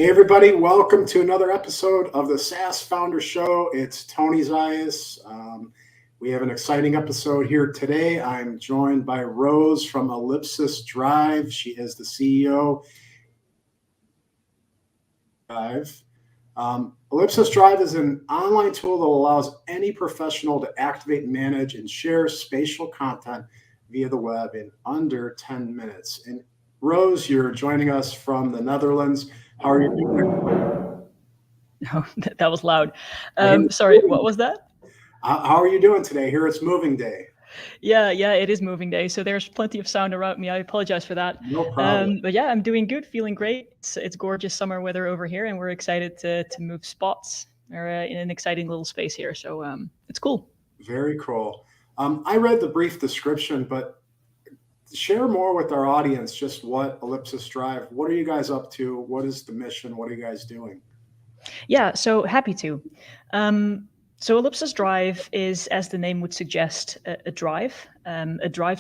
Hey everybody, welcome to another episode of the SaaS Founder Show. It's Tony Zayas. We have an exciting episode here today. I'm joined by Rose from Ellipsis Drive. She is the CEO. Ellipsis Drive is an online tool that allows any professional to activate, manage, and share spatial content via the web in under 10 minutes. And Rose, you're joining us from the Netherlands. How are you doing? Oh, that was loud. Sorry, what was that? How are you doing today? Here it's moving day. Yeah, it is moving day, so there's plenty of sound around me. I apologize for that. No problem. But yeah, I'm doing good, feeling great. It's gorgeous summer weather over here, and we're excited to move spots. We're in an exciting little space here, so it's cool. Very cool. I read the brief description, but share more with our audience just what Ellipsis Drive, what are you guys up to? What is the mission? What are you guys doing? Yeah, so happy to. So Ellipsis Drive is, as the name would suggest, a drive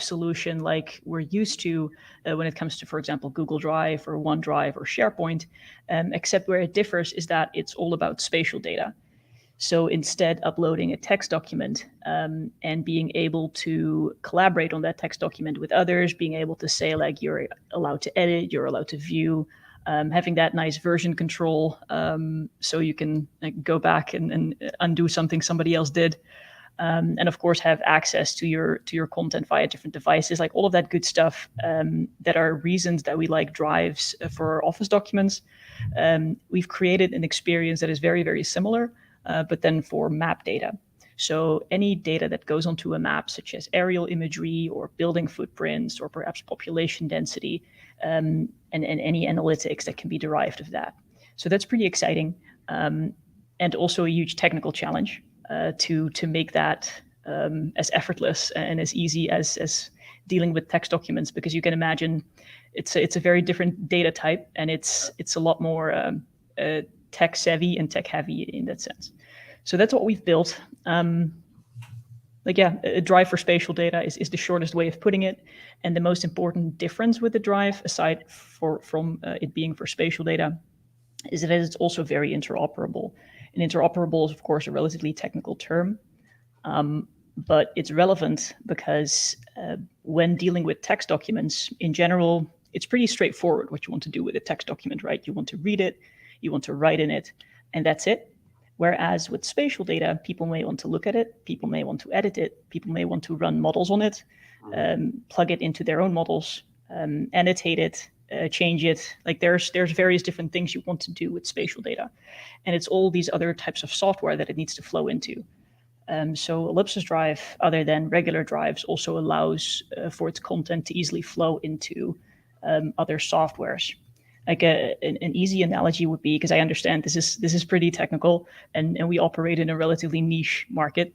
solution like we're used to when it comes to, for example, Google Drive or OneDrive or SharePoint, except where it differs is that it's all about spatial data. So instead, uploading a text document and being able to collaborate on that text document with others, being able to say, like, you're allowed to edit, you're allowed to view, having that nice version control so you can go back and undo something somebody else did. And of course, have access to your content via different devices, like all of that good stuff that are reasons that we like drives for Office documents. We've created an experience that is very, very similar, but then for map data. So any data that goes onto a map, such as aerial imagery or building footprints or perhaps population density, and any analytics that can be derived of that. So that's pretty exciting, and also a huge technical challenge to make that as effortless and as easy as dealing with text documents, because you can imagine it's a very different data type, and it's a lot more tech savvy and tech heavy in that sense. So that's what we've built. A drive for spatial data is the shortest way of putting it. And the most important difference with the drive, aside from it being for spatial data, is that it's also very interoperable. And interoperable is, of course, a relatively technical term, but it's relevant because when dealing with text documents, in general, it's pretty straightforward what you want to do with a text document, right? You want to read it, you want to write in it, and that's it. Whereas with spatial data, people may want to look at it, people may want to edit it, people may want to run models on it, plug it into their own models, annotate it, change it. Like there's various different things you want to do with spatial data. And it's all these other types of software that it needs to flow into. So Ellipsis Drive, other than regular drives, also allows for its content to easily flow into other softwares. Like an easy analogy would be, because I understand this is pretty technical, and we operate in a relatively niche market,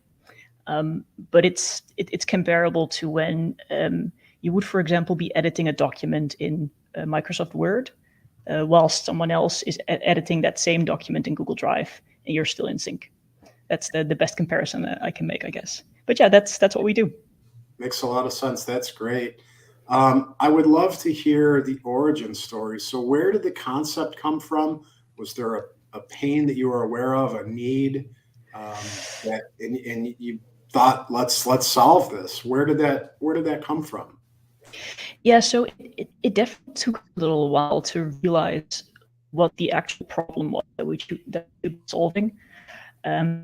but it's comparable to when you would, for example, be editing a document in Microsoft Word, whilst someone else is editing that same document in Google Drive, and you're still in sync. That's the best comparison that I can make, I guess. But yeah, that's what we do. Makes a lot of sense. That's great. I would love to hear the origin story. So where did the concept come from? Was there a pain that you were aware of, a need and you thought, let's solve this? Where did that come from? Yeah, so it definitely took a little while to realize what the actual problem was that we were solving.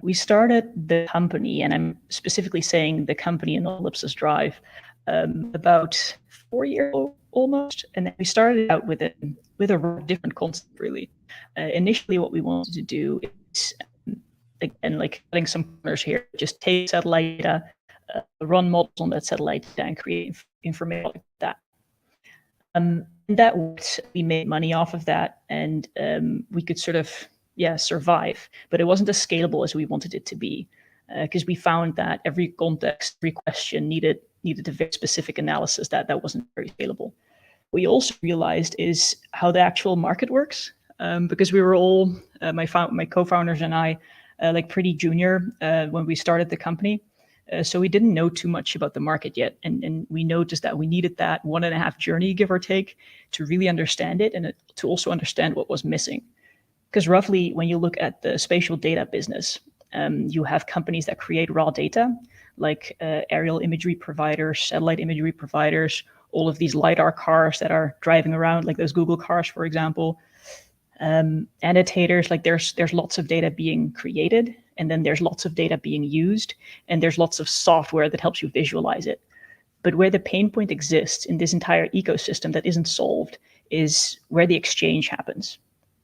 We started the company, and I'm specifically saying the company in Ellipsis Drive, about 4 years almost, and we started out with a different concept, really. Initially, what we wanted to do is, again, like cutting some corners here, just take satellite data, run models on that satellite data, and create information like that. And that worked. We made money off of that, and we could sort of survive. But it wasn't as scalable as we wanted it to be, because we found that every context, every question needed a very specific analysis that wasn't very scalable. What we also realized is how the actual market works, because we were all, my co-founders and I, like pretty junior when we started the company. So we didn't know too much about the market yet. And we noticed that we needed that 1.5 journey, give or take, to really understand it and to also understand what was missing. Because roughly, when you look at the spatial data business, you have companies that create raw data, like aerial imagery providers, satellite imagery providers, all of these LiDAR cars that are driving around, like those Google cars, for example. Annotators, like there's lots of data being created, and then there's lots of data being used, and there's lots of software that helps you visualize it. But where the pain point exists in this entire ecosystem that isn't solved is where the exchange happens.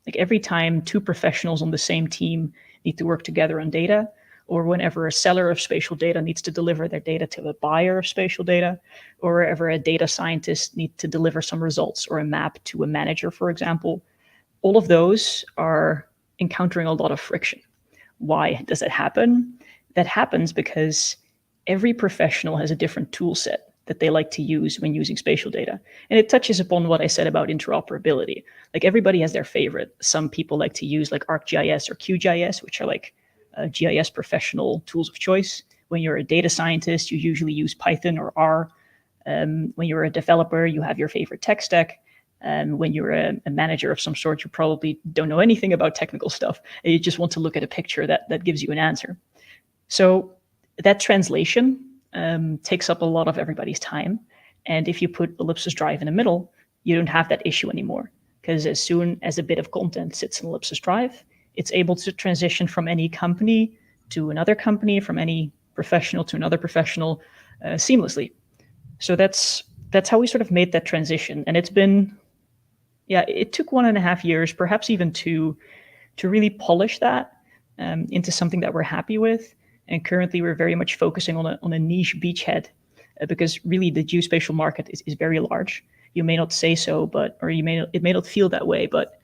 Like every time two professionals on the same team need to work together on data, or whenever a seller of spatial data needs to deliver their data to a buyer of spatial data, or wherever a data scientist needs to deliver some results or a map to a manager, for example, all of those are encountering a lot of friction. Why does that happen? That happens because every professional has a different tool set that they like to use when using spatial data. And it touches upon what I said about interoperability. Like everybody has their favorite. Some people like to use like ArcGIS or QGIS, which are like GIS professional tools of choice. When you're a data scientist, you usually use Python or R. When you're a developer, you have your favorite tech stack. When you're a manager of some sort, you probably don't know anything about technical stuff. And you just want to look at a picture that gives you an answer. So that translation takes up a lot of everybody's time. And if you put Ellipsis Drive in the middle, you don't have that issue anymore. Because as soon as a bit of content sits in Ellipsis Drive, it's able to transition from any company to another company, from any professional to another professional seamlessly. So that's how we sort of made that transition. And it's been, it took 1.5 years, perhaps even two, to really polish that into something that we're happy with. And currently we're very much focusing on a niche beachhead because really the geospatial market is very large. You may not say so, or it may not feel that way, but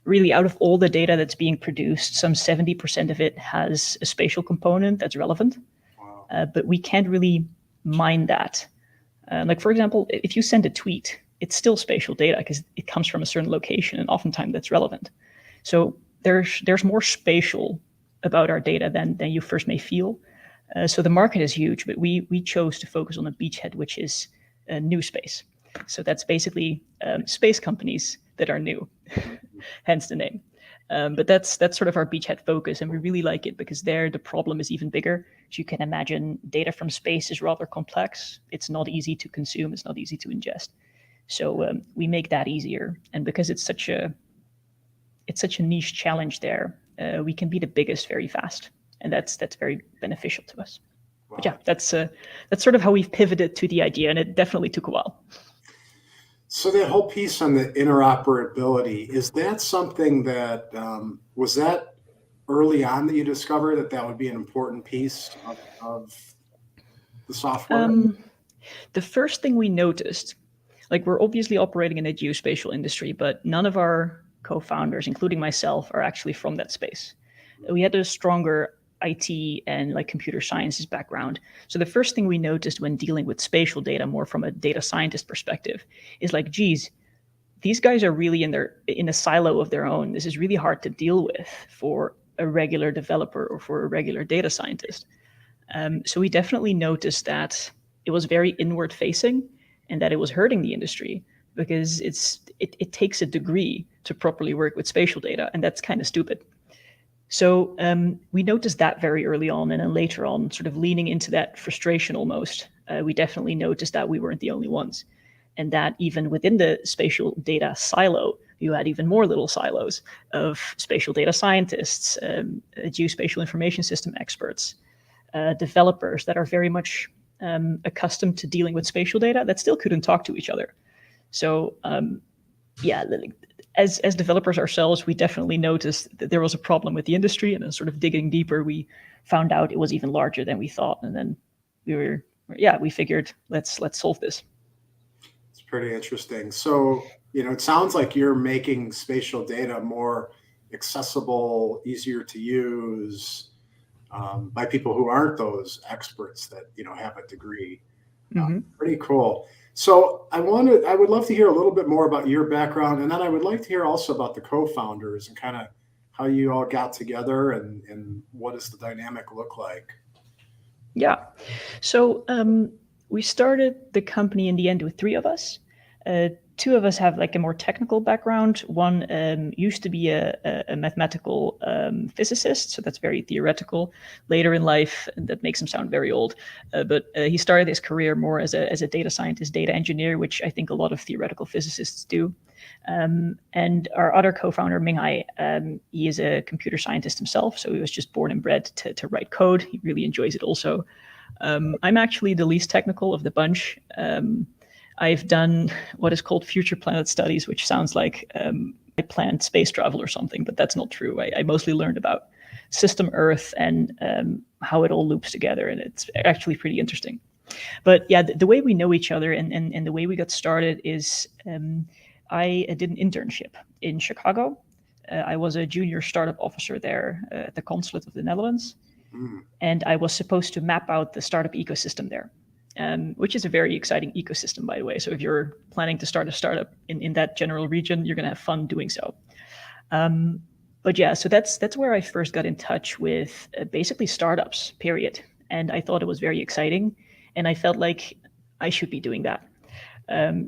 really out of all the data that's being produced, some 70% of it has a spatial component that's relevant. Wow. But we can't really mine that. Like for example, if you send a tweet, it's still spatial data because it comes from a certain location and oftentimes that's relevant. So there's more spatial about our data than you first may feel. So the market is huge, but we chose to focus on a beachhead, which is a new space. So that's basically space companies that are new, hence the name. But that's sort of our beachhead focus, and we really like it because there the problem is even bigger. As you can imagine, data from space is rather complex. It's not easy to consume. It's not easy to ingest. So we make that easier, and because it's such a niche challenge there, we can be the biggest very fast, and that's very beneficial to us. Wow. But yeah, that's sort of how we've pivoted to the idea, and it definitely took a while. So that whole piece on the interoperability, is that something that was that early on that you discovered that would be an important piece of the software? The first thing we noticed, like we're obviously operating in the geospatial industry, but none of our co-founders, including myself, are actually from that space. We had a stronger IT and like computer sciences background. So the first thing we noticed when dealing with spatial data, more from a data scientist perspective, is like, geez, these guys are really in a silo of their own. This is really hard to deal with for a regular developer or for a regular data scientist. So we definitely noticed that it was very inward facing and that it was hurting the industry because it takes a degree to properly work with spatial data, and that's kind of stupid. So we noticed that very early on, and then later on, sort of leaning into that frustration almost, we definitely noticed that we weren't the only ones, and that even within the spatial data silo, you had even more little silos of spatial data scientists, geospatial information system experts, developers that are very much accustomed to dealing with spatial data that still couldn't talk to each other. So as developers ourselves, we definitely noticed that there was a problem with the industry, and then sort of digging deeper, we found out it was even larger than we thought. And then we figured let's solve this. It's pretty interesting. So, it sounds like you're making spatial data more accessible, easier to use by people who aren't those experts that, have a degree. Mm-hmm. Pretty cool. So I would love to hear a little bit more about your background, and then I would like to hear also about the co-founders and kind of how you all got together and what does the dynamic look like? Yeah. So we started the company in the end with 3 of us. two of us have like a more technical background. One used to be a mathematical physicist, so that's very theoretical. Later in life, that makes him sound very old, but he started his career more as a data scientist, data engineer, which I think a lot of theoretical physicists do. And our other co-founder, Minghai, he is a computer scientist himself, so he was just born and bred to write code. He really enjoys it also. I'm actually the least technical of the bunch. I've done what is called future planet studies, which sounds like I planned space travel or something, but that's not true. I mostly learned about system Earth and how it all loops together, and it's actually pretty interesting. But yeah, the way we know each other and the way we got started is I did an internship in Chicago. I was a junior startup officer there at the consulate of the Netherlands, and I was supposed to map out the startup ecosystem there. Which is a very exciting ecosystem, by the way. So if you're planning to start a startup in that general region, you're going to have fun doing so. But yeah, so that's where I first got in touch with basically startups, period. And I thought it was very exciting. And I felt like I should be doing that.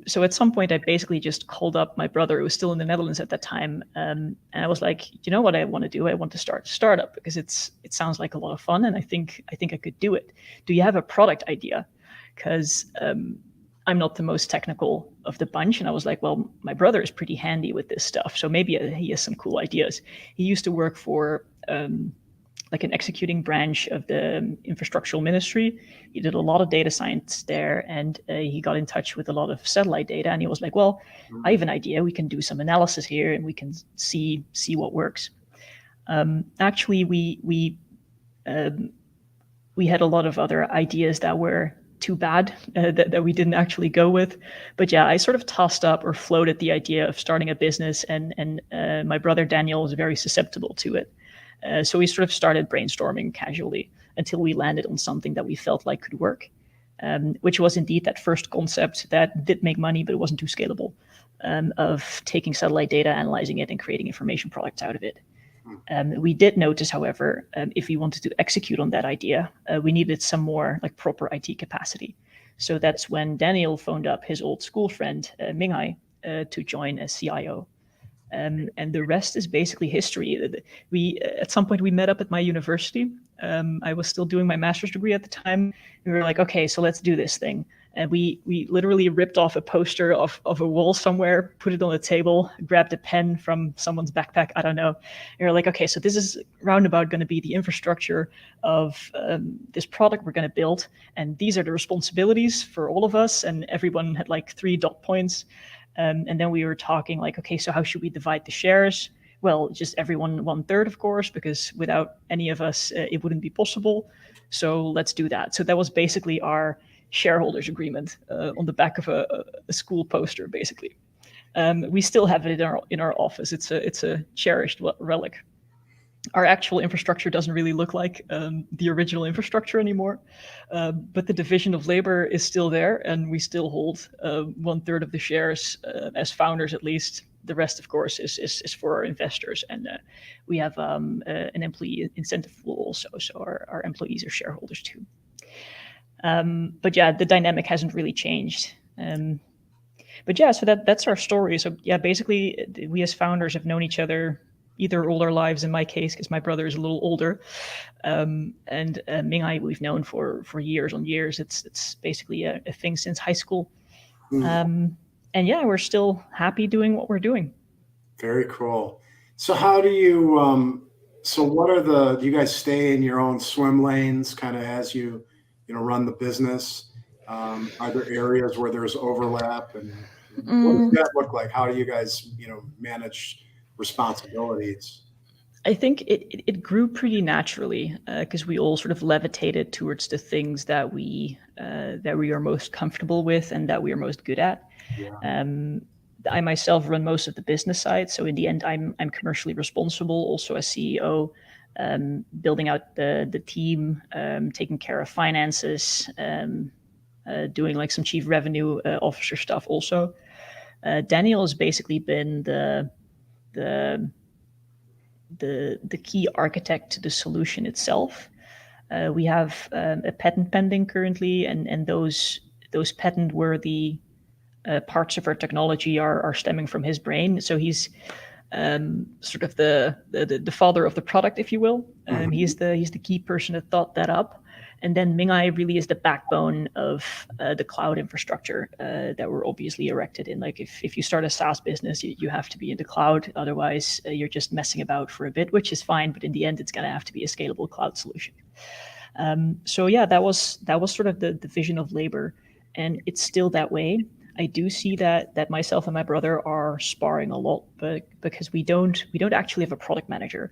So at some point, I basically just called up my brother, who was still in the Netherlands at that time. And I was like, you know what I want to do? I want to start a startup because it sounds like a lot of fun. And I think I could do it. Do you have a product idea? Because I'm not the most technical of the bunch. And I was like, well, my brother is pretty handy with this stuff, so maybe he has some cool ideas. He used to work for like an executing branch of the infrastructural ministry. He did a lot of data science there, and he got in touch with a lot of satellite data. And he was like, well, I have an idea. We can do some analysis here, and we can see what works. Actually, we had a lot of other ideas that were too bad that we didn't actually go with. But yeah, I sort of tossed up or floated the idea of starting a business, and my brother Daniel was very susceptible to it. So we sort of started brainstorming casually until we landed on something that we felt like could work, which was indeed that first concept that did make money, but it wasn't too scalable, of taking satellite data, analyzing it, and creating information products out of it. We did notice, however, if we wanted to execute on that idea, we needed some more like proper IT capacity. So that's when Daniel phoned up his old school friend, Minghai, to join as CIO. And the rest is basically history. At some point we met up at my university. I was still doing my master's degree at the time. We were like, okay, so let's do this thing. And we literally ripped off a poster of a wall somewhere, put it on a table, grabbed a pen from someone's backpack, I don't know. And we're like, okay, so this is roundabout going to be the infrastructure of this product we're going to build. And these are the responsibilities for all of us. And everyone had like 3 dot points. And then we were talking like, okay, so how should we divide the shares? Well, just everyone 1/3, of course, because without any of us, it wouldn't be possible. So let's do that. So that was basically our shareholders agreement on the back of a school poster, basically. We still have it in our office. It's a cherished relic. Our actual infrastructure doesn't really look like the original infrastructure anymore, but the division of labor is still there, and we still hold 1/3 of the shares as founders, at least. The rest, of course, is for our investors, and we have an employee incentive pool also, so our employees are shareholders too. But yeah, the dynamic hasn't really changed. But yeah, so that's our story. So yeah, basically, we as founders have known each other either all our lives, in my case, because my brother is a little older, and Minghai we've known for years on years. It's basically a thing since high school. And yeah, we're still happy doing what we're doing. Very cool. So how do you, do you guys stay in your own swim lanes kind of as you run the business? Are there areas where there's overlap, and what does that look like? How do you guys, manage responsibilities? I think it grew pretty naturally because we all sort of levitated towards the things that we are most comfortable with and that we are most good at. Yeah. I myself run most of the business side, so in the end, I'm commercially responsible, also as CEO, building out the team, taking care of finances, doing like some chief revenue officer stuff. Also, Daniel has basically been the key architect to the solution itself. We have a patent pending currently, and those patent worthy parts of our technology are stemming from his brain. So he's sort of the father of the product, if you will. He's the key person that thought that up. And then Mingai really is the backbone of the cloud infrastructure that we're obviously erected in. Like if you start a SaaS business, you have to be in the cloud. Otherwise, you're just messing about for a bit, which is fine. But in the end, it's going to have to be a scalable cloud solution. So yeah, that was sort of the division of labor, and it's still that way. I do see that myself and my brother are sparring a lot, but because we don't actually have a product manager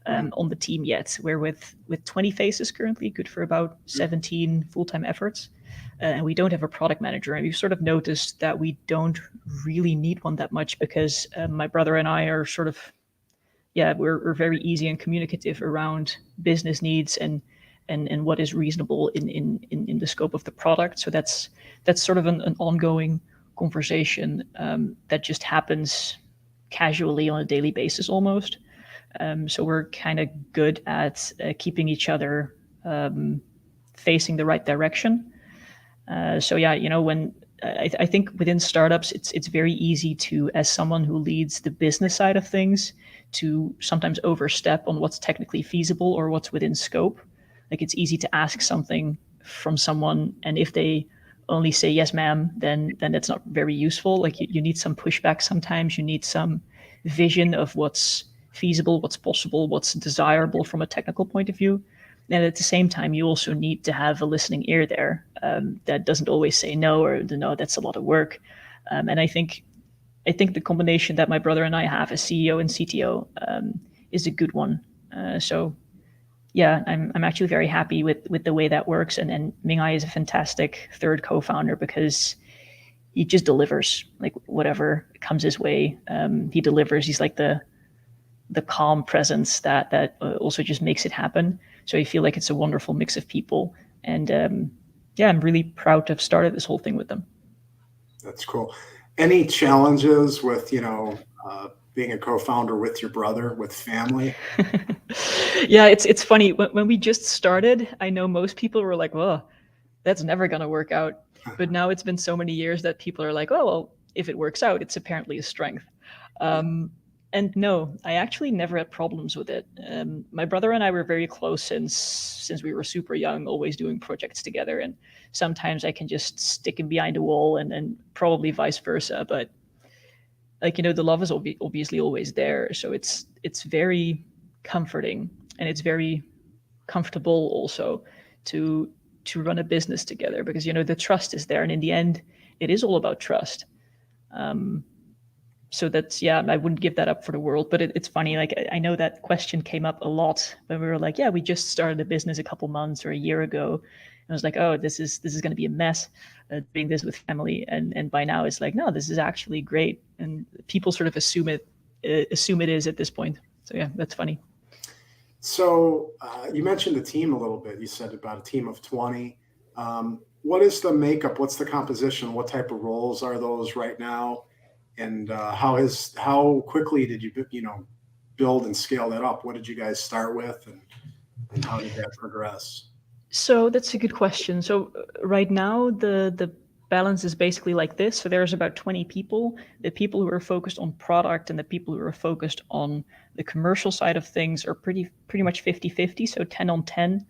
on the team yet. We're with 20 faces currently, good for about 17 full-time efforts, and we don't have a product manager. And we've sort of noticed that we don't really need one that much because my brother and I are sort of, yeah, we're very easy and communicative around business needs and what is reasonable in the scope of the product. So that's sort of an ongoing conversation that just happens casually on a daily basis almost. So we're kind of good at keeping each other facing the right direction. So yeah, when I think within startups, it's very easy to, as someone who leads the business side of things, to sometimes overstep on what's technically feasible or what's within scope. Like it's easy to ask something from someone, and if they only say yes, ma'am, then that's not very useful. Like you need some pushback sometimes. You need some vision of what's feasible, what's possible, what's desirable from a technical point of view. And at the same time, you also need to have a listening ear there that doesn't always say no or no, that's a lot of work. And I think the combination that my brother and I have as CEO and CTO is a good one. So yeah, I'm actually very happy with the way that works. And Mingai is a fantastic third co-founder because he just delivers. Like whatever comes his way, he delivers. He's like the calm presence that also just makes it happen. So I feel like it's a wonderful mix of people. And yeah, I'm really proud to have started this whole thing with them. That's cool. Any challenges with, being a co-founder with your brother, with family? Yeah, it's funny. When we just started, I know most people were like, well, that's never going to work out. But now it's been so many years that people are like, oh, well, if it works out, it's apparently a strength. And no, I actually never had problems with it. My brother and I were very close since we were super young, always doing projects together. And sometimes I can just stick him behind a wall and probably vice versa. But like, the love is obviously always there. So it's very comforting, and it's very comfortable also to run a business together because, the trust is there. And in the end, it is all about trust. So that's, yeah, I wouldn't give that up for the world. But it's funny, like I know that question came up a lot when we were like, yeah, we just started a business a couple months or a year ago. And I was like, oh, this is going to be a mess doing this with family. And by now it's like, no, this is actually great. And people sort of assume it is at this point. So yeah, that's funny. So you mentioned the team a little bit. You said about a team of 20. What is the makeup? What's the composition? What type of roles are those right now? And how quickly did you build and scale that up? What did you guys start with, and how did that progress? So that's a good question. So right now the balance is basically like this. So there's about 20 people, the people who are focused on product and the people who are focused on the commercial side of things are pretty much 50-50. So 10 on 10,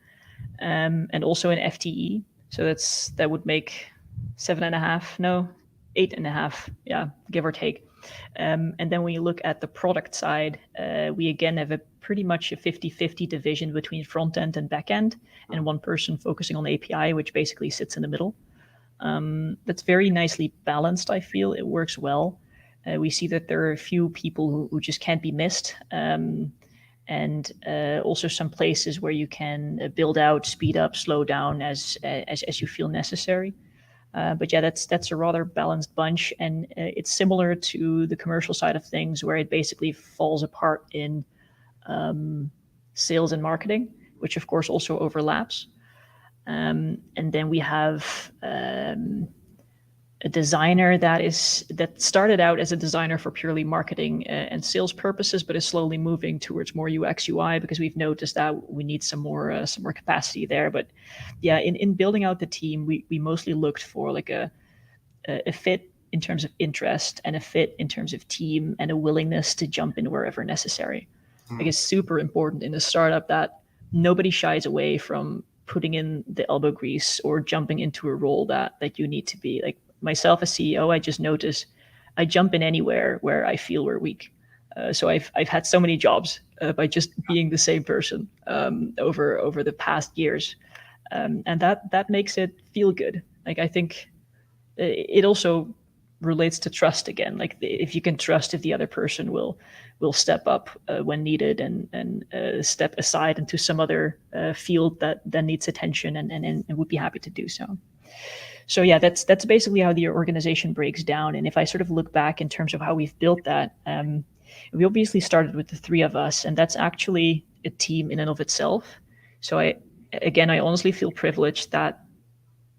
and also an FTE. So that would make 7.5, no, 8.5, yeah, give or take. And then when you look at the product side, we again have a pretty much a 50-50 division between front end and back end, and one person focusing on API, which basically sits in the middle. That's very nicely balanced, I feel. It works well. We see that there are a few people who just can't be missed. And also some places where you can build out, speed up, slow down as you feel necessary. But yeah, that's a rather balanced bunch, and it's similar to the commercial side of things, where it basically falls apart in sales and marketing, which of course also overlaps. And then we have a designer that started out as a designer for purely marketing and sales purposes, but is slowly moving towards more UX UI because we've noticed that we need some more capacity there. But yeah, in building out the team, we mostly looked for like a fit in terms of interest and a fit in terms of team and a willingness to jump in wherever necessary. Like it's super important in a startup that nobody shies away from putting in the elbow grease or jumping into a role that you need to be. Like myself as CEO, I just notice I jump in anywhere where I feel we're weak. So I've had so many jobs by just being the same person over the past years, and that makes it feel good. Like I think it also relates to trust again. Like if you can trust if the other person will step up when needed and step aside into some other field that then needs attention and would be happy to do so. So yeah, that's basically how the organization breaks down. And if I sort of look back in terms of how we've built that, we obviously started with the three of us, and that's actually a team in and of itself. So I honestly feel privileged that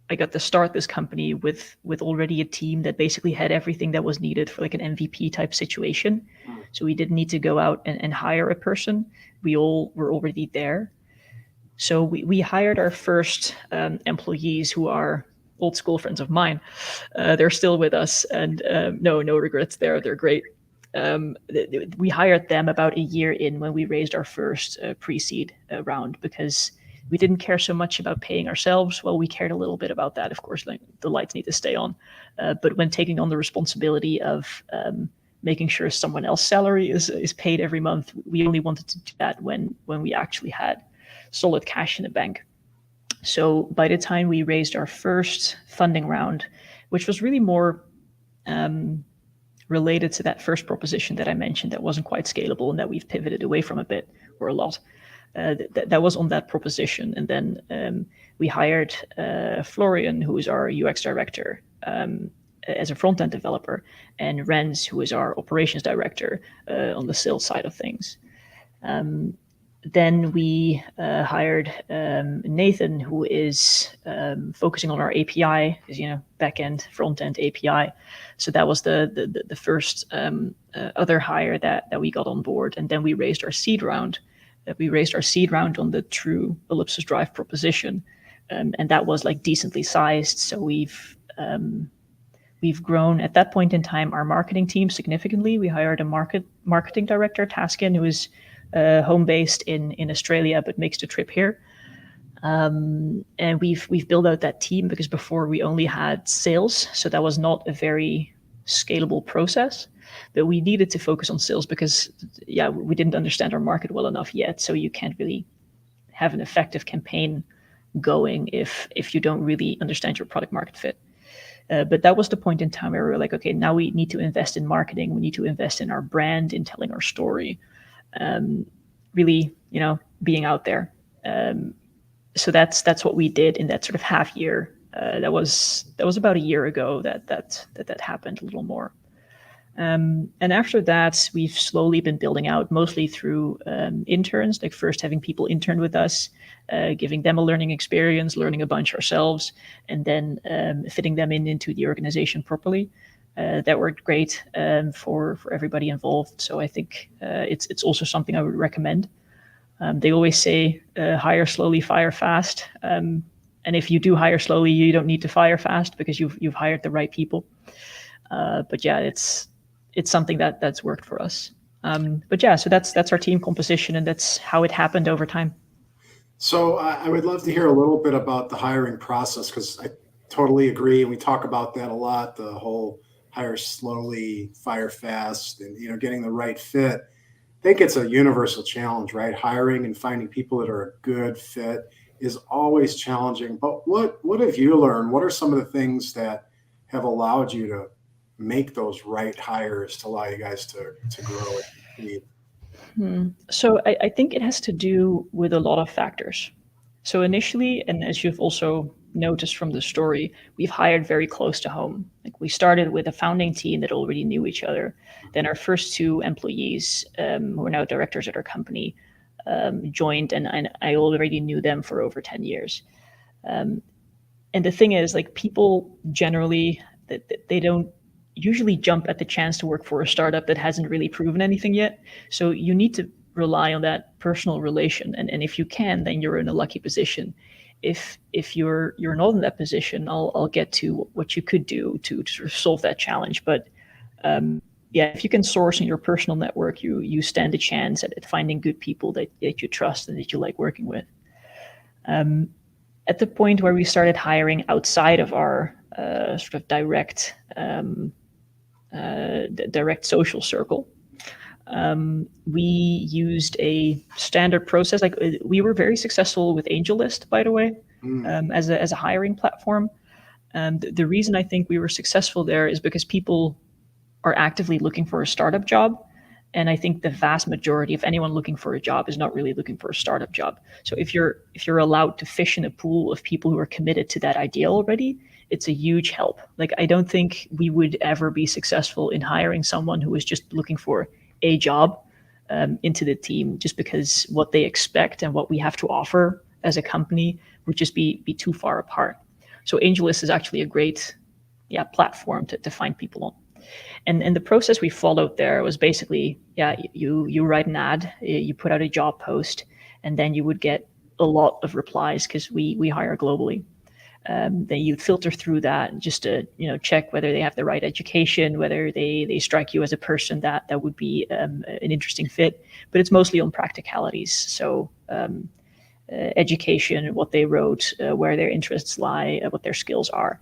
I got to start this company with already a team that basically had everything that was needed for like an MVP type situation. So we didn't need to go out and hire a person. We all were already there. So we hired our first employees who are old school friends of mine. They're still with us, and no regrets there. They're great. We hired them about a year in when we raised our first pre-seed round, because we didn't care so much about paying ourselves. Well, we cared a little bit about that, of course, like the lights need to stay on. But when taking on the responsibility of making sure someone else's salary is paid every month, we only wanted to do that when we actually had solid cash in the bank. So by the time we raised our first funding round, which was really more related to that first proposition that I mentioned that wasn't quite scalable and that we've pivoted away from a bit or a lot, that was on that proposition. And then we hired Florian, who is our UX director, as a front-end developer, and Renz, who is our operations director on the sales side of things. Then we hired Nathan, who is focusing on our API, because back-end, front-end API. So that was the first other hire that we got on board, and then we raised our seed round. We raised our seed round on the true Ellipsis Drive proposition, and that was like decently sized. So we've grown at that point in time our marketing team significantly. We hired a marketing director, Taskin, who is home based in Australia but makes the trip here. And we've built out that team because before we only had sales, so that was not a very scalable process. But we needed to focus on sales because, we didn't understand our market well enough yet. So you can't really have an effective campaign going if you don't really understand your product market fit. But that was the point in time where we were like, okay, now we need to invest in marketing. We need to invest in our brand, in telling our story, really, being out there. So that's what we did in that sort of half year. That was about a year ago that happened a little more. And after that, we've slowly been building out mostly through interns, like first having people intern with us, giving them a learning experience, learning a bunch ourselves, and then fitting them into the organization properly. That worked great for everybody involved. So I think it's also something I would recommend. They always say hire slowly, fire fast. And if you do hire slowly, you don't need to fire fast because you've hired the right people. But yeah, it's something that's worked for us. So that's our team composition, and that's how it happened over time. So I would love to hear a little bit about the hiring process, because I totally agree, and we talk about that a lot. The whole hire slowly, fire fast, and getting the right fit. I think it's a universal challenge, right? Hiring and finding people that are a good fit is always challenging. But what have you learned? What are some of the things that have allowed you to make those right hires to allow you guys to grow and succeed? So I think it has to do with a lot of factors. So initially, and as you've also noticed from the story, we've hired very close to home. Like we started with a founding team that already knew each other. Then our first two employees, who are now directors at our company, joined, and I already knew them for over 10 years. And the thing is, like, people generally, they don't usually jump at the chance to work for a startup that hasn't really proven anything yet. So you need to rely on that personal relation. And if you can, then you're in a lucky position. if you're not in that position, I'll get to what you could do to sort of solve that challenge. But yeah, if you can source in your personal network, you stand a chance at finding good people that you trust and that you like working with. At the point where we started hiring outside of our sort of direct social circle, we used a standard process. Like we were very successful with AngelList, by the way, as a hiring platform. The reason I think we were successful there is because people are actively looking for a startup job. And I think the vast majority of anyone looking for a job is not really looking for a startup job. So if you're allowed to fish in a pool of people who are committed to that idea already, it's a huge help. Like I don't think we would ever be successful in hiring someone who is just looking for a job into the team, just because what they expect and what we have to offer as a company would just be too far apart. So AngelList is actually a great platform to find people on. And the process we followed there was basically, you write an ad, you put out a job post, and then you would get a lot of replies because we hire globally. Then you'd filter through that just to check whether they have the right education, whether they strike you as a person that would be an interesting fit. But it's mostly on practicalities. So education, what they wrote, where their interests lie, what their skills are.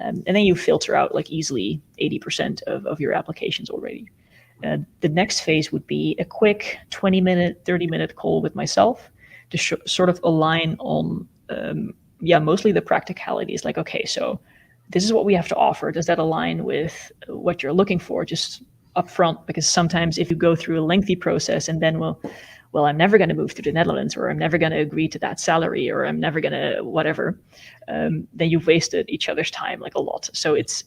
And then you filter out like easily 80% of your applications already. The next phase would be a quick 20-minute, 30-minute call with myself to sort of align on, mostly the practicalities. Like, okay, so this is what we have to offer. Does that align with what you're looking for just upfront? Because sometimes if you go through a lengthy process and then, well, I'm never going to move to the Netherlands, or I'm never going to agree to that salary, or I'm never going to whatever, then you've wasted each other's time like a lot. So it's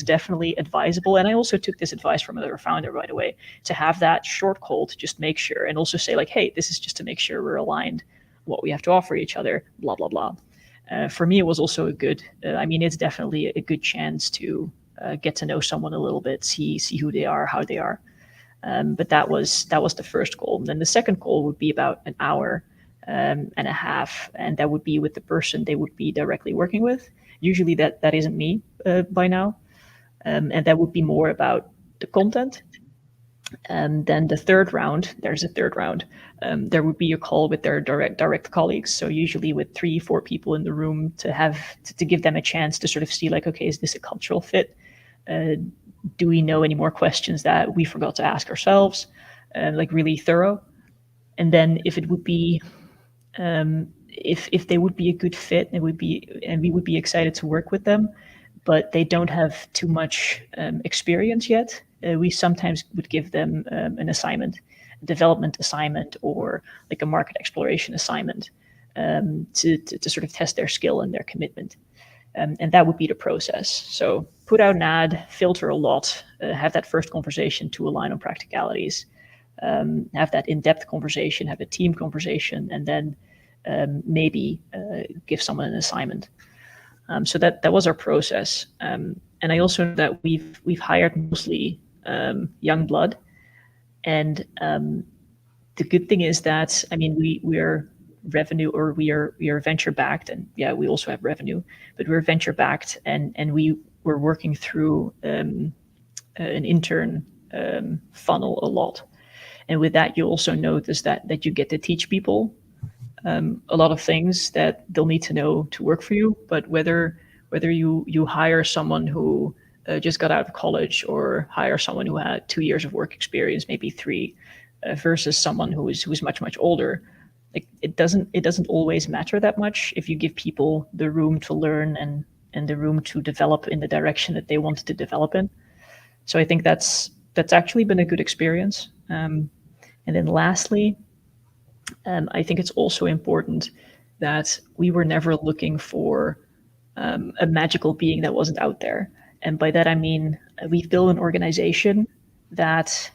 definitely advisable. And I also took this advice from another founder, by the way, to have that short call to just make sure, and also say like, hey, this is just to make sure we're aligned, what we have to offer each other, blah, blah, blah. For me, it was also a good, it's definitely a good chance to get to know someone a little bit, see who they are, how they are. But that was the first call. And then the second call would be about an hour and a half, and that would be with the person they would be directly working with. Usually that isn't me by now, and that would be more about the content. And then the third round, there's a third round. There would be a call with their direct colleagues. So usually with 3-4 people in the room to give them a chance to sort of see like, okay, is this a cultural fit? Do we know any more questions that we forgot to ask ourselves? Like really thorough. And then if it would be, if they would be a good fit, and we would be excited to work with them, but they don't have too much experience yet, we sometimes would give them an assignment, a development assignment, or like a market exploration assignment to sort of test their skill and their commitment. And that would be the process. So put out an ad, filter a lot, have that first conversation to align on practicalities, have that in-depth conversation, have a team conversation, and then maybe give someone an assignment. So that was our process. And I also know that we've hired mostly young blood. And the good thing is that, we are revenue, or we are venture backed, and we also have revenue, but we're venture backed, and we were working through an intern funnel a lot. And with that, you also notice that you get to teach people a lot of things that they'll need to know to work for you. But whether you hire someone who just got out of college, or hire someone who had 2 years of work experience, maybe 3, versus someone who is much older, like it doesn't always matter that much if you give people the room to learn and the room to develop in the direction that they wanted to develop in. So I think that's actually been a good experience. And then lastly, I think it's also important that we were never looking for a magical being that wasn't out there. And by that, I mean, we've built an organization that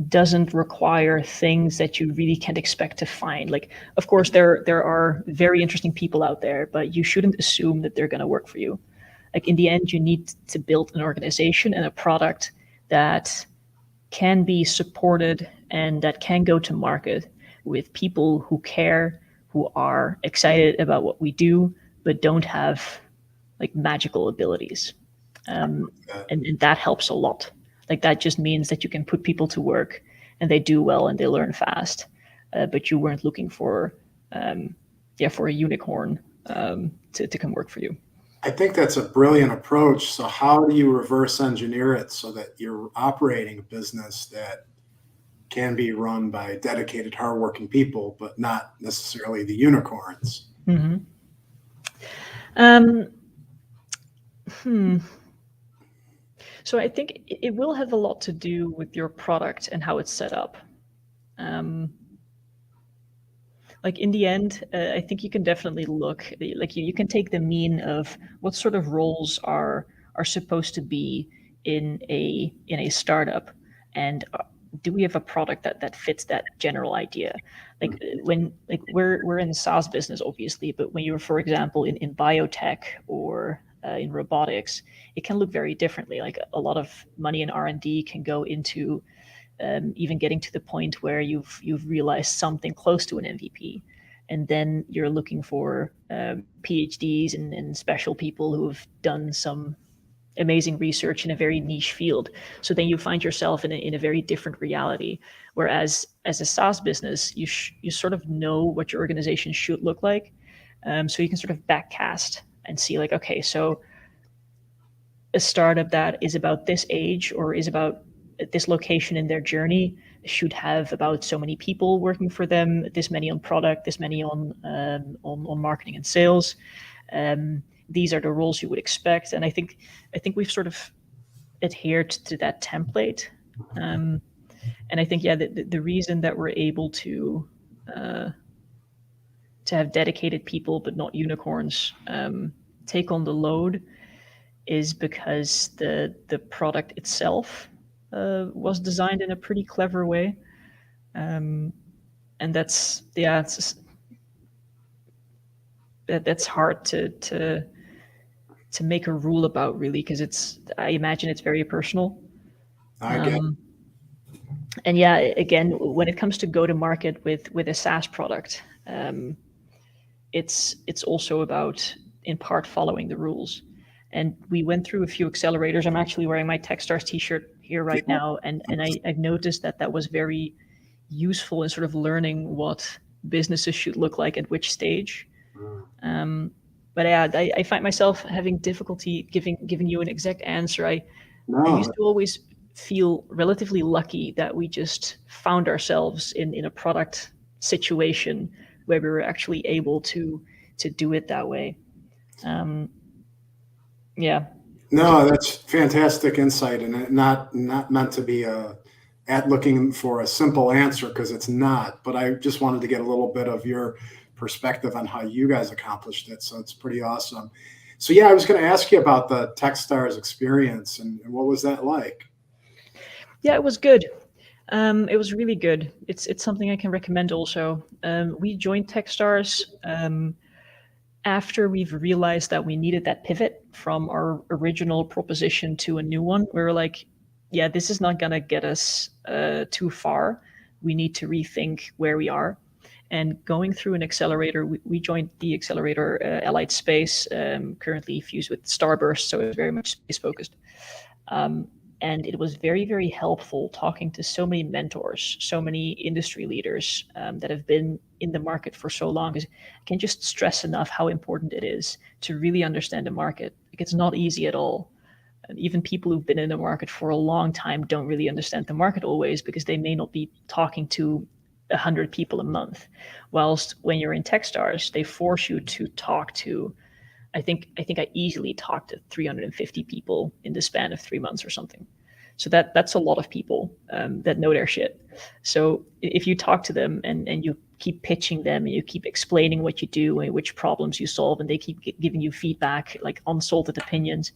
doesn't require things that you really can't expect to find. Like, of course, there are very interesting people out there, but you shouldn't assume that they're going to work for you. Like, in the end, you need to build an organization and a product that can be supported and that can go to market with people who care, who are excited about what we do, but don't have like magical abilities. And that helps a lot. Like that just means that you can put people to work and they do well and they learn fast. But you weren't looking for for a unicorn to come work for you. I think that's a brilliant approach. So how do you reverse engineer it so that you're operating a business that can be run by dedicated, hardworking people, but not necessarily the unicorns? Mm-hmm. So I think it will have a lot to do with your product and how it's set up. Like in the end, I think you can definitely look like you can take the mean of what sort of roles are supposed to be in a startup, and do we have a product that fits that general idea? Like when like we're in the SaaS business, obviously, but when you're, for example, in biotech or in robotics, it can look very differently. Like a lot of money in R&D can go into even getting to the point where you've realized something close to an MVP, and then you're looking for PhDs and special people who have done some amazing research in a very niche field. So then you find yourself in a very different reality. Whereas as a SaaS business, you sort of know what your organization should look like, so you can sort of backcast and see like, okay, so a startup that is about this age or is about this location in their journey should have about so many people working for them, this many on product, this many on marketing and sales. These are the roles you would expect, and I think we've sort of adhered to that template. And I think the reason that we're able to have dedicated people but not unicorns take on the load is because the product itself was designed in a pretty clever way, and that's that's hard to make a rule about, really, because I imagine it's very personal. I get And yeah, again, when it comes to go to market with a SaaS product, it's also about in part following the rules. And we went through a few accelerators. I'm actually wearing my Techstars t-shirt here right now, and I've noticed that was very useful in sort of learning what businesses should look like at which stage. But yeah, I find myself having difficulty giving you an exact answer. I used to always feel relatively lucky that we just found ourselves in a product situation where we were actually able to do it that way. Yeah. No, that's fantastic insight, and not meant to be at looking for a simple answer, because it's not. But I just wanted to get a little bit of your perspective on how you guys accomplished it. So it's pretty awesome. So yeah, I was going to ask you about the Techstars experience, and what was that like? Yeah, it was good. It was really good. It's something I can recommend also. We joined Techstars after we've realized that we needed that pivot from our original proposition to a new one. We were like, yeah, this is not going to get us too far. We need to rethink where we are. And going through an accelerator, we joined the accelerator Allied Space, currently fused with Starburst, so it's very much space focused. And it was very, very helpful talking to so many mentors, so many industry leaders that have been in the market for so long. I can just stress enough how important it is to really understand the market. Like, it's not easy at all. And even people who've been in the market for a long time don't really understand the market always, because they may not be talking to 100 people a month. Whilst when you're in Techstars, they force you to talk to, I think I easily talked to 350 people in the span of 3 months or something. So that's a lot of people that know their shit. So if you talk to them and you keep pitching them and you keep explaining what you do and which problems you solve, and they keep giving you feedback, like unsalted opinions,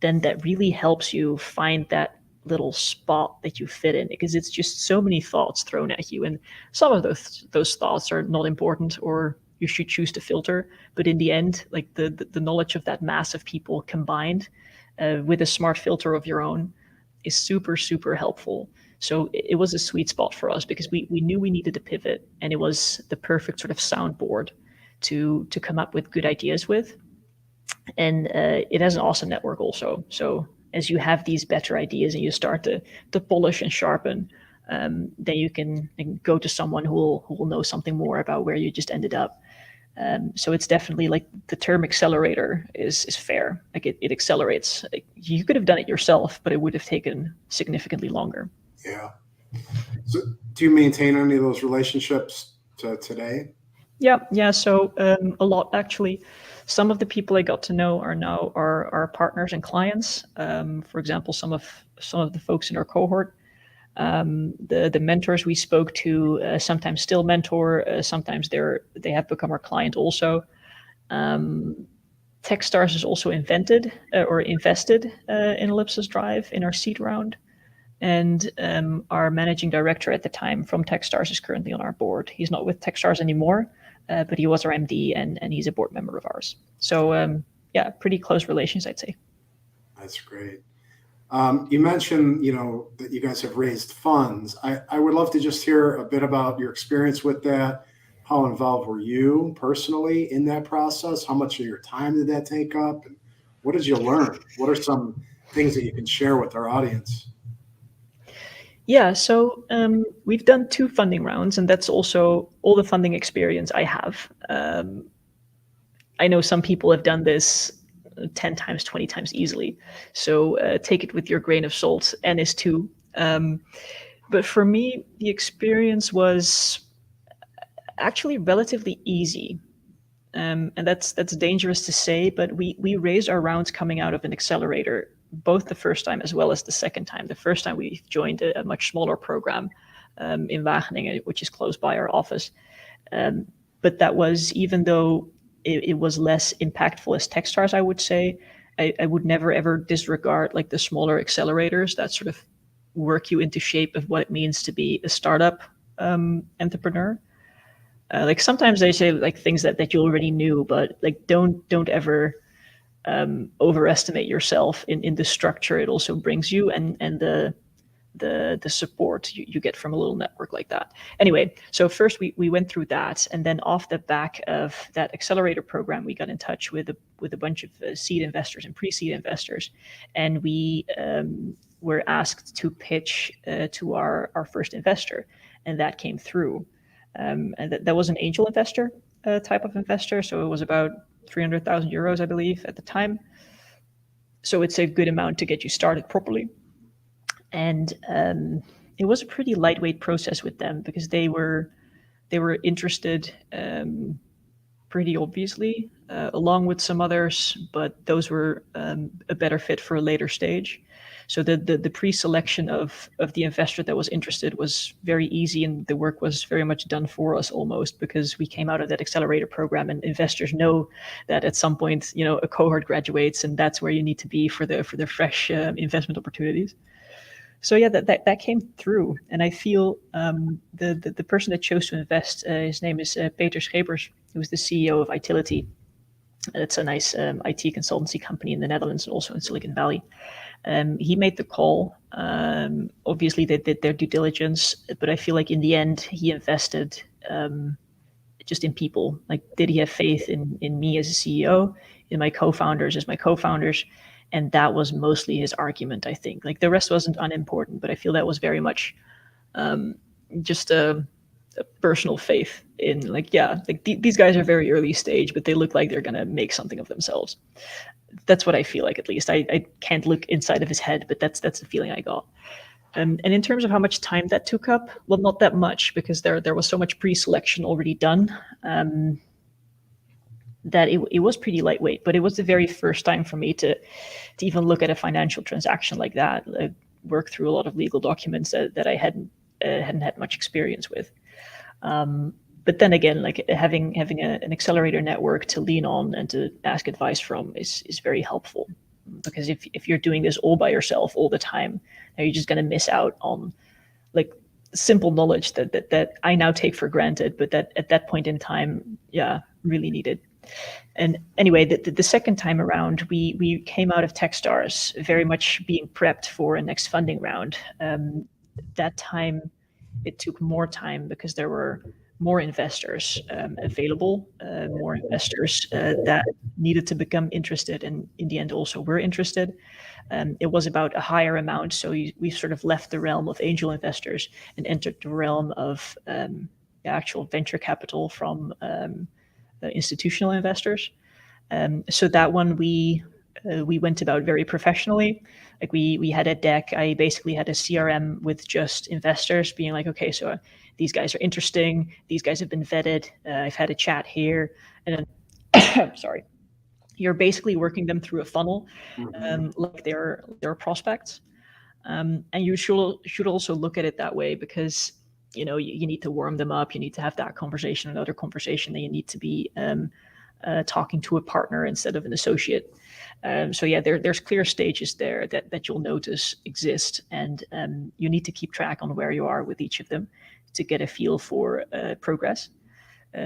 then that really helps you find that little spot that you fit in, because it's just so many thoughts thrown at you, and some of those thoughts are not important, or you should choose to filter. But in the end, like the knowledge of that mass of people combined with a smart filter of your own is super, super helpful. So it was a sweet spot for us because we knew we needed to pivot, and it was the perfect sort of soundboard to come up with good ideas with. And it has an awesome network also. So as you have these better ideas and you start to polish and sharpen, then you can go to someone who will know something more about where you just ended up. So it's definitely like the term accelerator is fair. Like it accelerates. Like you could have done it yourself, but it would have taken significantly longer. Yeah. So do you maintain any of those relationships to today? Yeah. So a lot actually. Some of the people I got to know are now our partners and clients. For example, some of the folks in our cohort, the mentors we spoke to, sometimes still mentor, sometimes they have become our client also. Techstars has also invested in Ellipsis Drive in our seed round. And our managing director at the time from Techstars is currently on our board. He's not with Techstars anymore, but he was our MD and he's a board member of ours. So yeah, pretty close relations, I'd say. That's great. You mentioned, that you guys have raised funds. I would love to just hear a bit about your experience with that. How involved were you personally in that process? How much of your time did that take up? And what did you learn? What are some things that you can share with our audience? Yeah, so we've done 2 funding rounds, and that's also all the funding experience I have. I know some people have done this 10 times, 20 times easily. So take it with your grain of salt, N is 2. But for me, the experience was actually relatively easy. And that's dangerous to say, but we raised our rounds coming out of an accelerator, both the first time as well as the second time. The first time we joined a much smaller program in Wageningen, which is close by our office. But that was, even though it was less impactful as Techstars, I would say, I would never ever disregard like the smaller accelerators that sort of work you into shape of what it means to be a startup entrepreneur. Like sometimes they say like things that you already knew, but like don't ever overestimate yourself in the structure it also brings you and the support you get from a little network like that. Anyway, so first we went through that, and then off the back of that accelerator program, we got in touch with a bunch of seed investors and pre-seed investors, and we were asked to pitch to our first investor, and that came through. And that was an angel investor type of investor, so it was about 300,000 euros, I believe, at the time. So it's a good amount to get you started properly. And it was a pretty lightweight process with them because they were interested pretty obviously, along with some others, but those were a better fit for a later stage. So the pre-selection of the investor that was interested was very easy, and the work was very much done for us almost, because we came out of that accelerator program, and investors know that at some point, a cohort graduates, and that's where you need to be for the fresh investment opportunities. So yeah, that came through, and I feel the person that chose to invest, his name is Peter Schepers, who is the CEO of Itility. It's a nice IT consultancy company in the Netherlands and also in Silicon Valley. He made the call. Obviously, they did their due diligence, but I feel like in the end, he invested just in people. Like, did he have faith in me as a CEO, in my co-founders as my co-founders? And that was mostly his argument, I think. Like, the rest wasn't unimportant, but I feel that was very much just a personal faith in, like, yeah, like these guys are very early stage, but they look like they're going to make something of themselves. That's what I feel like, at least. I can't look inside of his head, but that's the feeling I got. And in terms of how much time that took up, well, not that much, because there was so much pre-selection already done. That it was pretty lightweight, but it was the very first time for me to even look at a financial transaction like that, work through a lot of legal documents that I hadn't had much experience with. But then again, like having an accelerator network to lean on and to ask advice from is very helpful, because if you're doing this all by yourself all the time, you're just going to miss out on like simple knowledge that I now take for granted, but that at that point in time, yeah, really needed. And anyway, the second time around, we came out of Techstars very much being prepped for a next funding round. that time, it took more time because there were more investors available, more investors that needed to become interested, and in the end also were interested. It was about a higher amount, so we sort of left the realm of angel investors and entered the realm of actual venture capital from institutional investors. So that one we went about very professionally. Like we had a deck. I basically had a CRM with just investors being like, okay, so these guys are interesting. These guys have been vetted. I've had a chat here, and then sorry, you're basically working them through a funnel, like they're prospects. And you should also look at it that way, because you need to warm them up. You need to have that conversation, another conversation. That you need to be talking to a partner instead of an associate. So yeah, there's clear stages there that you'll notice exist, and you need to keep track on where you are with each of them to get a feel for progress.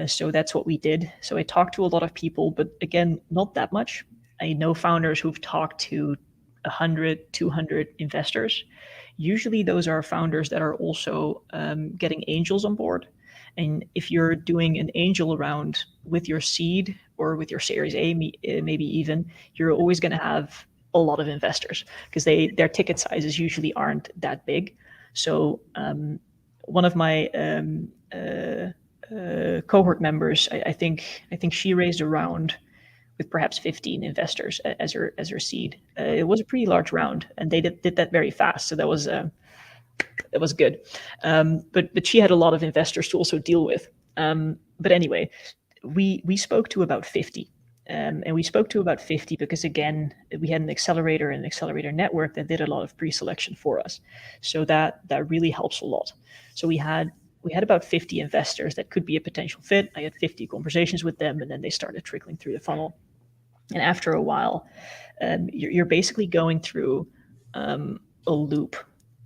So that's what we did. So I talked to a lot of people, but again, not that much. I know founders who've talked to 100, 200 investors. Usually those are founders that are also getting angels on board. And if you're doing an angel round with your seed or with your Series A, maybe even, you're always going to have a lot of investors, because their ticket sizes usually aren't that big. So one of my cohort members, I think she raised a round with perhaps 15 investors as her seed. It was a pretty large round, and they did that very fast. So that was good. But she had a lot of investors to also deal with. But anyway, we spoke to about 50. And we spoke to about 50 because, again, we had an accelerator and an accelerator network that did a lot of pre-selection for us. So that really helps a lot. So we had about 50 investors that could be a potential fit. I had 50 conversations with them, and then they started trickling through the funnel. And after a while, you're basically going through a loop.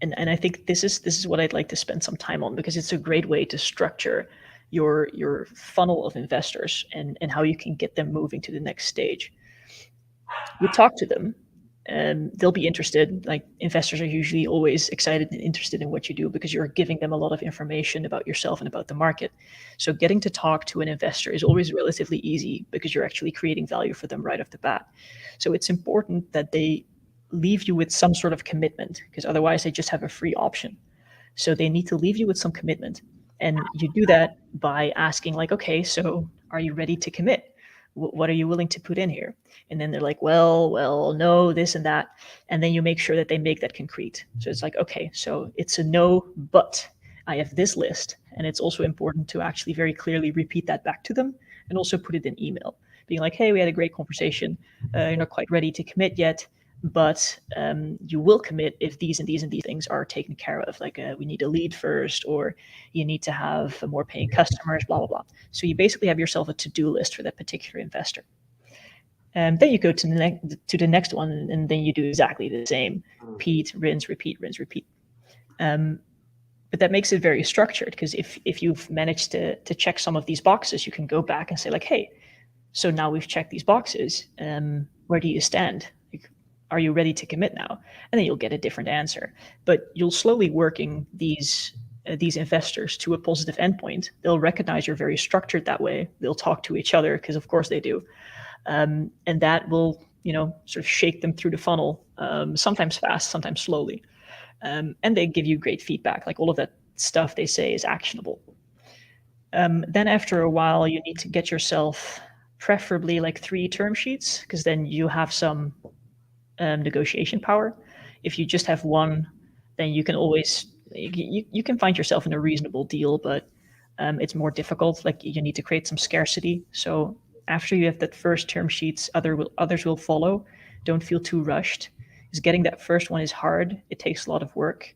And I think this is what I'd like to spend some time on, because it's a great way to structure your funnel of investors and how you can get them moving to the next stage. You talk to them, and they'll be interested. Like, investors are usually always excited and interested in what you do because you're giving them a lot of information about yourself and about the market. So getting to talk to an investor is always relatively easy because you're actually creating value for them right off the bat. So it's important that they leave you with some sort of commitment, because otherwise they just have a free option. So they need to leave you with some commitment. And you do that by asking, like, okay, so are you ready to commit? What are you willing to put in here? And then they're like, well, no, this and that. And then you make sure that they make that concrete. So it's like, okay, so it's a no, but I have this list. And it's also important to actually very clearly repeat that back to them, and also put it in email, being like, hey, we had a great conversation. You're not quite ready to commit yet, but you will commit if these and these and these things are taken care of. Like, we need a lead first, or you need to have more paying customers, blah, blah, blah. So you basically have yourself a to-do list for that particular investor. And then you go to the next one, and then you do exactly the same. Repeat, rinse, repeat, rinse, repeat. But that makes it very structured, because if you've managed to check some of these boxes, you can go back and say, like, hey, so now we've checked these boxes. Where do you stand? Are you ready to commit now? And then you'll get a different answer. But you'll slowly working these investors to a positive endpoint. They'll recognize you're very structured that way. They'll talk to each other, because of course they do. And that will, sort of shake them through the funnel, sometimes fast, sometimes slowly. And they give you great feedback. Like, all of that stuff they say is actionable. Then after a while, you need to get yourself preferably like 3 term sheets, because then you have some negotiation power. If you just have one, then you can always you can find yourself in a reasonable deal, but it's more difficult. Like, you need to create some scarcity. So after you have that first term sheets, others will follow. Don't feel too rushed, because getting that first one is hard. It takes a lot of work.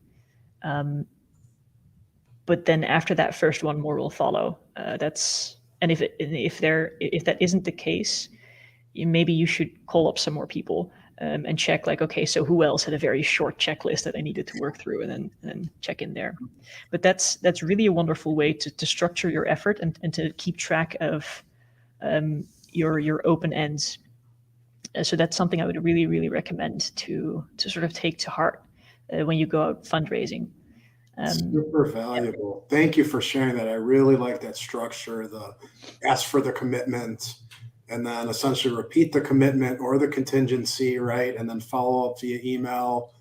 But then after that first one, more will follow. And if that isn't the case, maybe you should call up some more people and check, like, okay, so who else had a very short checklist that I needed to work through, and then check in there. But that's really a wonderful way to structure your effort and to keep track of your open ends. So that's something I would really, really recommend to sort of take to heart when you go out fundraising. Super valuable. Thank you for sharing that. I really like that structure, the ask for the commitment and then essentially repeat the commitment or the contingency, right? And then follow up via email.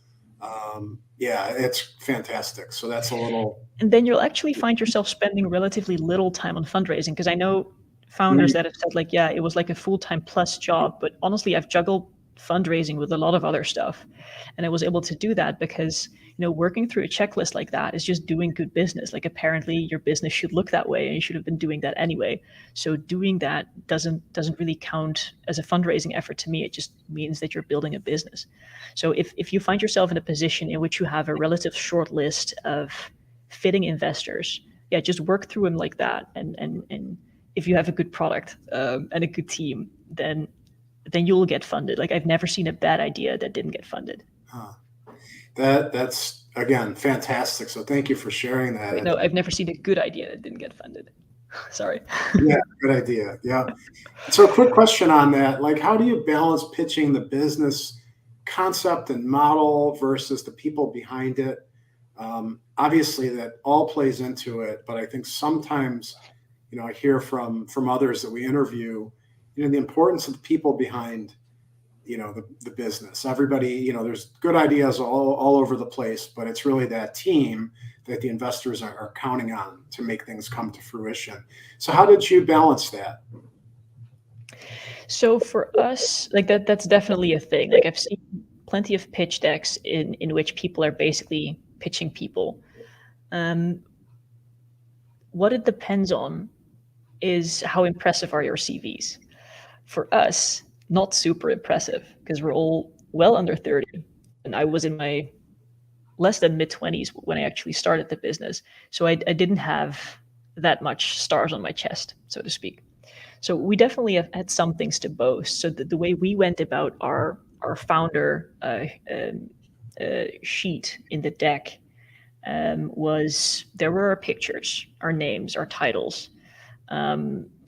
Yeah, it's fantastic. So that's a little. And then you'll actually find yourself spending relatively little time on fundraising, because I know founders that have said like, yeah, it was like a full-time plus job, but honestly, I've juggled fundraising with a lot of other stuff, and I was able to do that because working through a checklist like that is just doing good business. Like, apparently your business should look that way and you should have been doing that anyway. So doing that doesn't really count as a fundraising effort to me. It just means that you're building a business. So if you find yourself in a position in which you have a relative short list of fitting investors, yeah, just work through them like that. And if you have a good product and a good team, then you'll get funded. Like, I've never seen a bad idea that didn't get funded. That's again fantastic. So thank you for sharing that. Wait, no, I've never seen a good idea that didn't get funded. Sorry. Yeah, good idea. Yeah. So quick question on that. Like, how do you balance pitching the business concept and model versus the people behind it? Obviously that all plays into it, but I think sometimes, I hear from others that we interview, the importance of the people behind, the business. Everybody, there's good ideas all over the place, but it's really that team that the investors are counting on to make things come to fruition. So how did you balance that? So for us, like that's definitely a thing. Like, I've seen plenty of pitch decks in which people are basically pitching people. What it depends on is how impressive are your CVs. For us, not super impressive, because we're all well under 30. And I was in my less than mid-20s when I actually started the business. So I didn't have that much stars on my chest, so to speak. So we definitely have had some things to boast. So the way we went about our founder sheet in the deck was, there were our pictures, our names, our titles,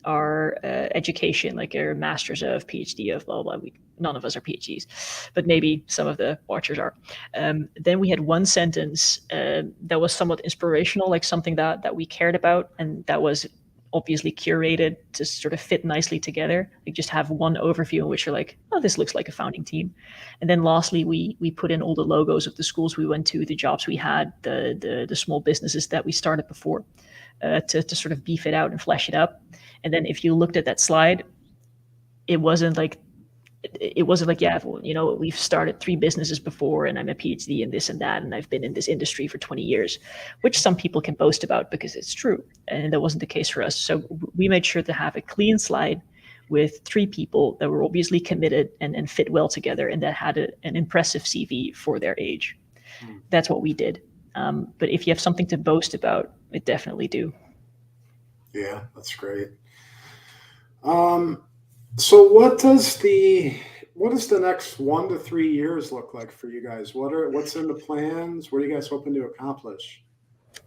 our education, like our masters of, PhD of, blah, blah, blah. None of us are PhDs, but maybe some of the watchers are. Then we had one sentence that was somewhat inspirational, like something that we cared about, and that was obviously curated to sort of fit nicely together. Like, just have one overview in which you're like, oh, this looks like a founding team. And then lastly, we put in all the logos of the schools we went to, the jobs we had, the small businesses that we started before, to sort of beef it out and flesh it up. And then if you looked at that slide, it wasn't like, yeah, well, we've started 3 businesses before, and I'm a PhD in this and that, and I've been in this industry for 20 years, which some people can boast about because it's true. And that wasn't the case for us. So we made sure to have a clean slide with 3 people that were obviously committed and fit well together, and that had an impressive CV for their age. That's what we did. But if you have something to boast about, I definitely do. Yeah, that's great. So what does the next 1 to 3 years look like for you guys? What's in the plans? What are you guys hoping to accomplish?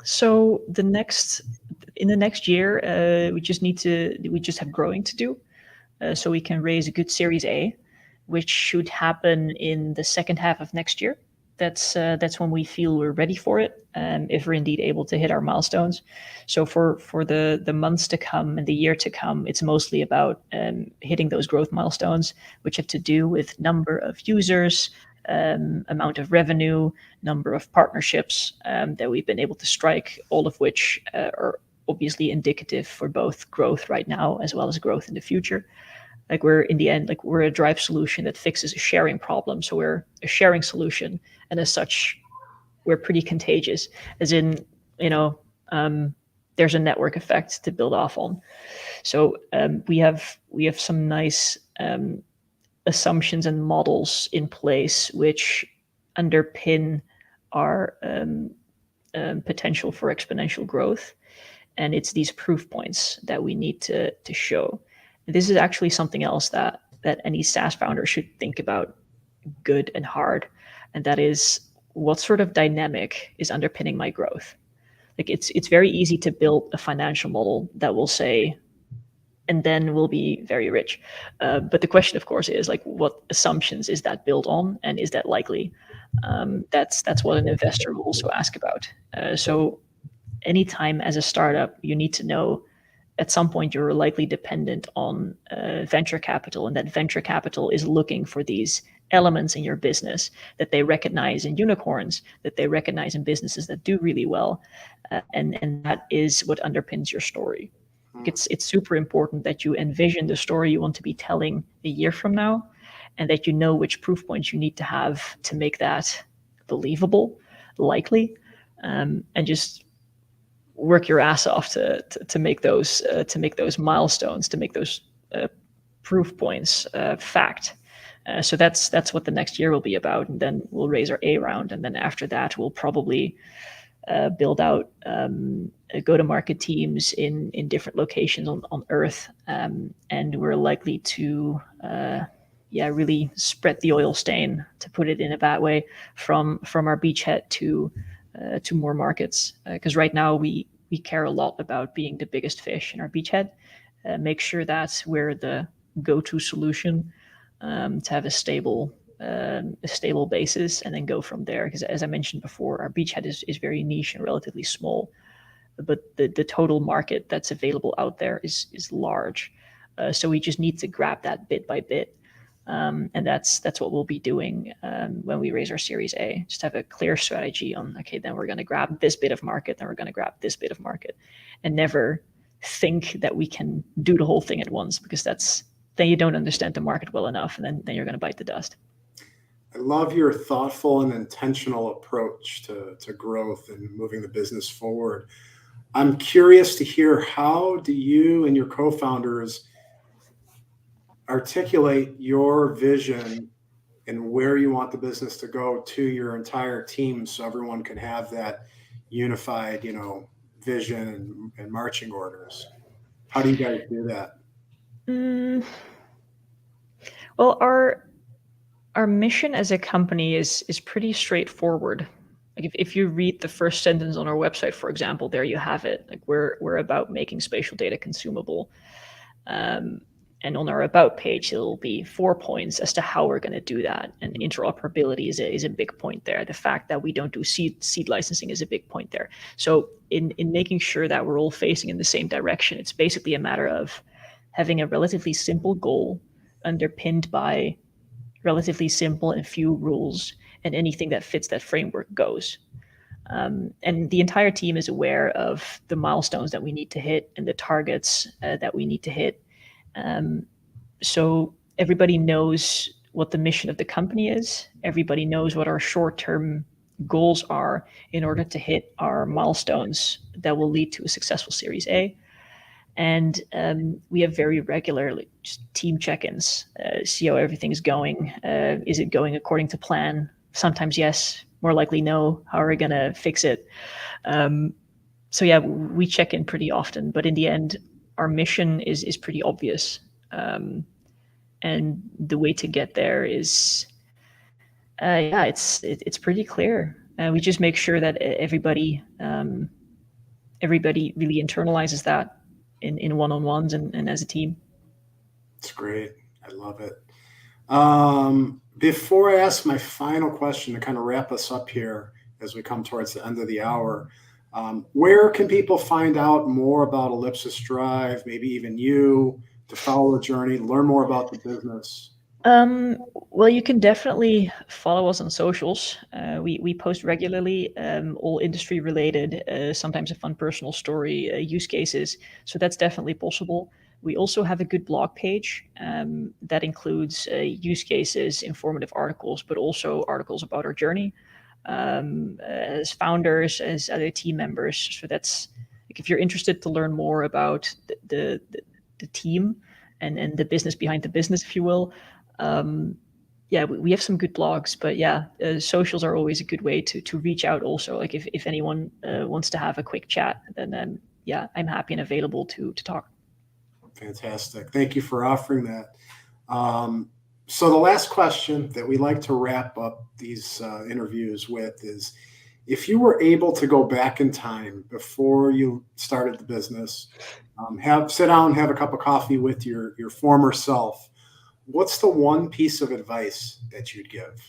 So in the next year, we just have growing to do, so we can raise a good Series A, which should happen in the second half of next year. That's when we feel we're ready for it, if we're indeed able to hit our milestones. So for the months to come and the year to come, it's mostly about hitting those growth milestones, which have to do with number of users, amount of revenue, number of partnerships that we've been able to strike, all of which are obviously indicative for both growth right now as well as growth in the future. Like, we're a Drive solution that fixes a sharing problem. So we're a sharing solution, and as such, we're pretty contagious. As in, there's a network effect to build off on. So we have some nice assumptions and models in place which underpin our potential for exponential growth, and it's these proof points that we need to show. This is actually something else that any SaaS founder should think about good and hard, and that is, what sort of dynamic is underpinning my growth? Like, it's very easy to build a financial model that will say, and then we'll be very rich. But the question, of course, is like, what assumptions is that built on, and is that likely? That's what an investor will also ask about. So anytime as a startup, you need to know at some point you're likely dependent on venture capital, and that venture capital is looking for these elements in your business that they recognize in unicorns, that they recognize in businesses that do really well, and that is what underpins your story. It's super important that you envision the story you want to be telling a year from now, and that you know which proof points you need to have to make that believable, likely, and just work your ass off to make those milestones, to make those proof points fact. So that's what the next year will be about, and then we'll raise our A round, and then after that we'll probably build out go-to-market teams in different locations on Earth, and we're likely to really spread the oil stain, to put it in a bad way, from our beachhead to more markets. Because right now we care a lot about being the biggest fish in our beachhead. Make sure that we're the go-to solution to have a stable basis, and then go from there. Because as I mentioned before, our beachhead is very niche and relatively small, but the total market that's available out there is large. So we just need to grab that bit by bit. And that's what we'll be doing when we raise our Series A. Just have a clear strategy on, okay, then we're going to grab this bit of market, then we're going to grab this bit of market, and never think that we can do the whole thing at once, because then you don't understand the market well enough, and then you're going to bite the dust. I love your thoughtful and intentional approach to growth and moving the business forward. I'm curious to hear, how do you and your co-founders articulate your vision and where you want the business to go to your entire team, so everyone can have that unified, vision and marching orders? How do you guys do that? Well, our mission as a company is pretty straightforward. Like if you read the first sentence on our website, for example, there you have it. Like we're about making spatial data consumable. And on our about page, it'll be 4 points as to how we're going to do that. And interoperability is a big point there. The fact that we don't do seed licensing is a big point there. So in making sure that we're all facing in the same direction, it's basically a matter of having a relatively simple goal underpinned by relatively simple and few rules, and anything that fits that framework goes. And the entire team is aware of the milestones that we need to hit and the targets that we need to hit. So everybody knows what the mission of the company is. Everybody knows what our short-term goals are in order to hit our milestones that will lead to a successful Series A. And we have very regular just team check-ins, see how everything's going. Is it going according to plan? Sometimes yes, more likely no. How are we going to fix it? So yeah, we check in pretty often, but in the end, our mission is pretty obvious. And the way to get there is, it's pretty clear. We just make sure that everybody really internalizes that in one-on-ones and as a team. It's great. I love it. Before I ask my final question to kind of wrap us up here as we come towards the end of the hour, where can people find out more about Ellipsis Drive, maybe even you, to follow the journey, learn more about the business? Well, you can definitely follow us on socials. We post regularly, all industry related, sometimes a fun personal story, use cases. So that's definitely possible. We also have a good blog page that includes use cases, informative articles, but also articles about our journey as founders, as other team members. So that's, like, if you're interested to learn more about the team and the business behind the business, if you will. We have some good blogs, but socials are always a good way to reach out also. Like if anyone wants to have a quick chat, then I'm happy and available to talk. Fantastic. Thank you for offering that. So the last question that we like to wrap up these interviews with is, if you were able to go back in time before you started the business, sit down, have a cup of coffee with your former self, what's the one piece of advice that you'd give?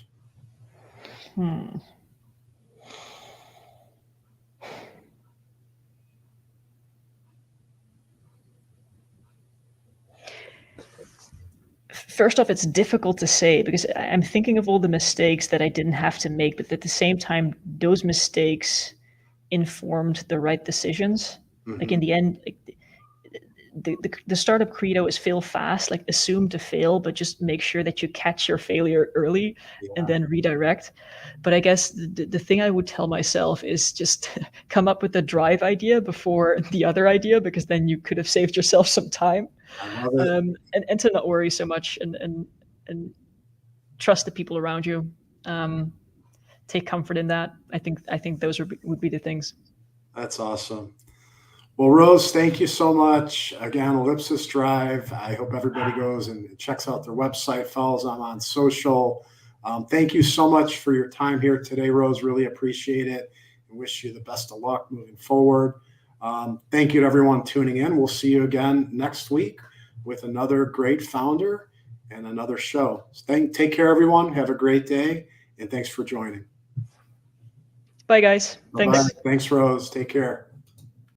First off, it's difficult to say because I'm thinking of all the mistakes that I didn't have to make, but at the same time, those mistakes informed the right decisions. Mm-hmm. Like in the end, the startup credo is fail fast, like assume to fail, but just make sure that you catch your failure early and then redirect. But I guess the thing I would tell myself is just come up with the drive idea before the other idea, because then you could have saved yourself some time. I love it. And to not worry so much and trust the people around you. Take comfort in that. I think those would be the things. That's awesome. Well, Rose, thank you so much. Again, Ellipsis Drive. I hope everybody goes and checks out their website, follows them on social. Thank you so much for your time here today, Rose. Really appreciate it and wish you the best of luck moving forward. Thank you to everyone tuning in. We'll see you again next week with another great founder and another show. Take care, everyone. Have a great day, and thanks for joining. Bye, guys. Bye-bye. Thanks. Thanks, Rose. Take care.